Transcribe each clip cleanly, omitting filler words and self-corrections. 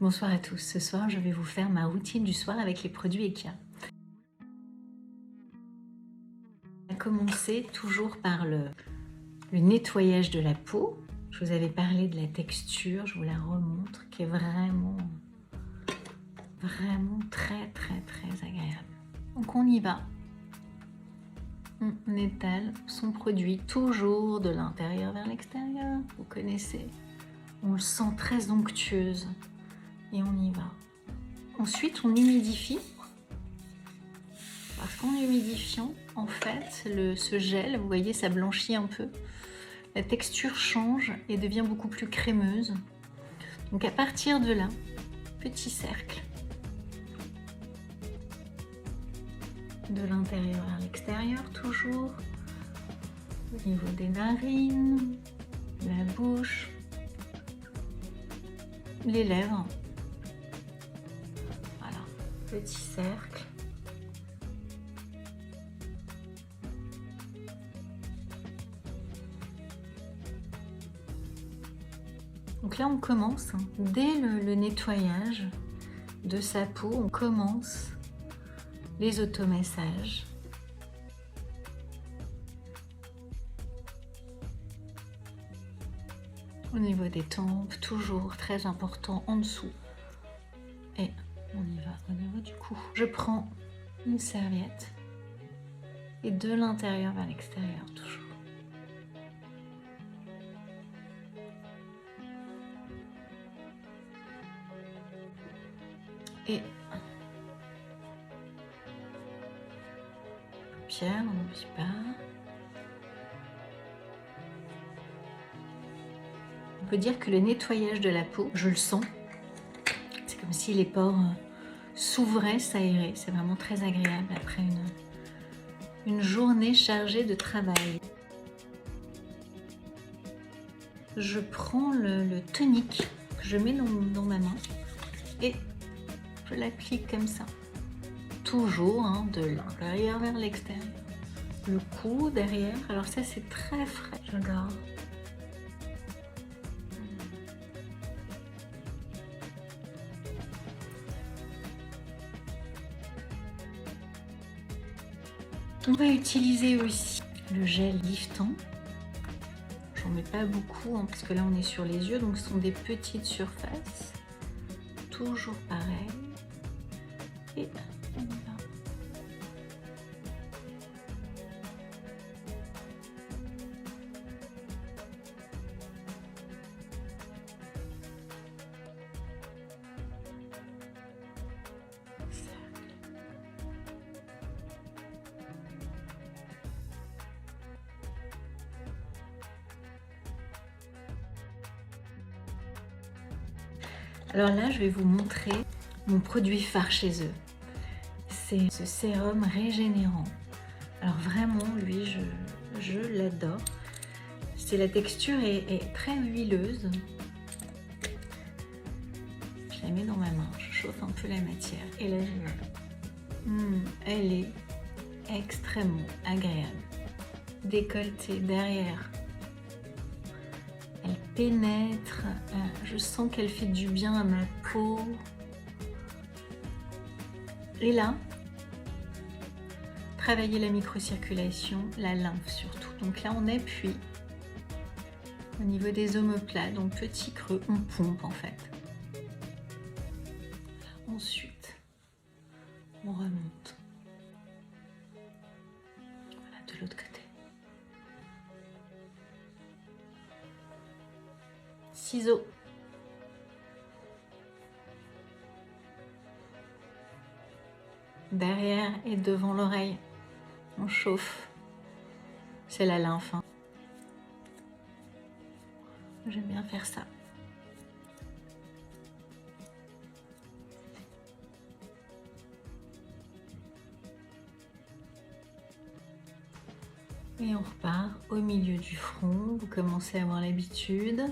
Bonsoir à tous, ce soir je vais vous faire ma routine du soir avec les produits Ekia. On va commencer toujours par le nettoyage de la peau. Je vous avais parlé de la texture, je vous la remontre, qui est vraiment très agréable. Donc on y va. On étale son produit toujours de l'intérieur vers l'extérieur, vous connaissez. On le sent très onctueuse. Et on y va. Ensuite, on humidifie. Parce qu'en humidifiant, en fait, ce gel, vous voyez, ça blanchit un peu. La texture change et devient beaucoup plus crémeuse. Donc à partir de là, petit cercle. De l'intérieur vers l'extérieur, toujours. Au niveau des narines, la bouche, les lèvres. Petit cercle. Donc là, on commence, dès le nettoyage de sa peau, on commence les automassages. Au niveau des tempes, toujours très important en dessous. Et on y va au niveau du cou. Je prends une serviette et de l'intérieur vers l'extérieur toujours. Et paupières, on n'oublie pas. On peut dire que le nettoyage de la peau, je le sens. C'est comme si les pores s'ouvraient, s'aéraient. C'est vraiment très agréable après une journée chargée de travail. Je prends le tonique que je mets dans ma main et je l'applique comme ça. Toujours de l'intérieur vers l'extérieur. Le cou derrière. Alors ça, c'est très frais. Je garde. On va utiliser aussi le gel liftant. J'en mets pas beaucoup parce que là on est sur les yeux, donc ce sont des petites surfaces. Toujours pareil. Et on y va. Alors là, je vais vous montrer mon produit phare chez eux. C'est ce sérum régénérant. Alors vraiment, lui, je l'adore. La texture est très huileuse. Je la mets dans ma main, je chauffe un peu la matière. Et là, elle est extrêmement agréable. Décolletée derrière. Elle pénètre, je sens qu'elle fait du bien à ma peau. Et là, travailler la microcirculation, la lymphe surtout. Donc là, on appuie au niveau des omoplates, donc petit creux, on pompe en fait. Ensuite, on remonte. Voilà, de l'autre côté. Ciseaux. Derrière et devant l'oreille, on chauffe. C'est la lymphe. J'aime bien faire ça. Et on repart au milieu du front. Vous commencez à avoir l'habitude.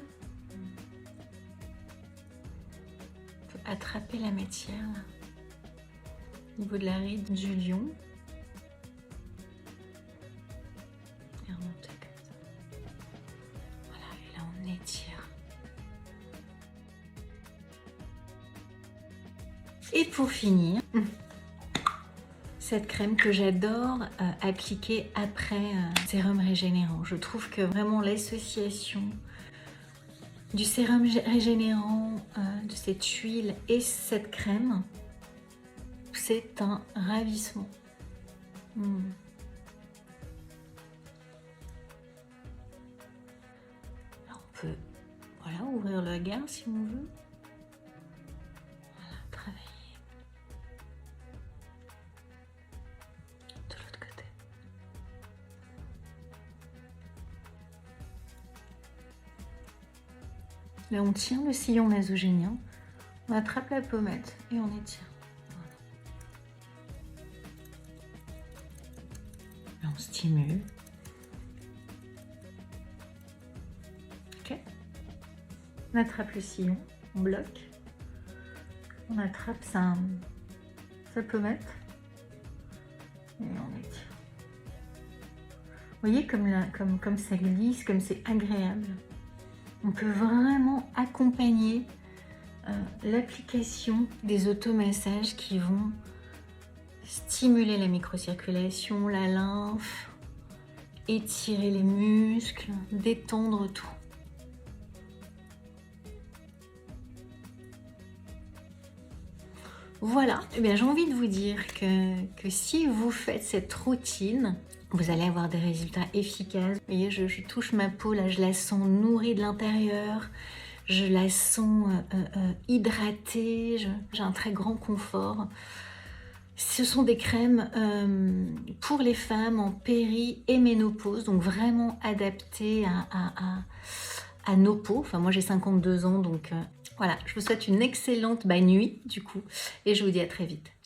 On peut attraper la matière là, au niveau de la ride du lion. Et remonter comme ça. Voilà, et là on étire. Et pour finir, cette crème que j'adore appliquer après sérum régénérant. Je trouve que vraiment l'association du sérum régénérant, de cette huile et cette crème, c'est un ravissement. Alors on peut ouvrir le regard si on veut. Voilà, travailler. De l'autre côté. Là on tient le sillon nasogénien, on attrape la pommette et on étire. Là on stimule. Ok. On attrape le sillon, on bloque. On attrape sa pommette et on étire. Vous voyez comme ça glisse, comme c'est agréable. On peut vraiment accompagner l'application des automassages qui vont stimuler la microcirculation, la lymphe, étirer les muscles, détendre tout. Voilà, eh bien, j'ai envie de vous dire que si vous faites cette routine, vous allez avoir des résultats efficaces. Vous voyez, je touche ma peau, là, je la sens nourrie de l'intérieur, je la sens hydratée, j'ai un très grand confort. Ce sont des crèmes pour les femmes en péri et ménopause, donc vraiment adaptées à nos peaux. Enfin, moi j'ai 52 ans, donc voilà, je vous souhaite une excellente nuit du coup, et je vous dis à très vite.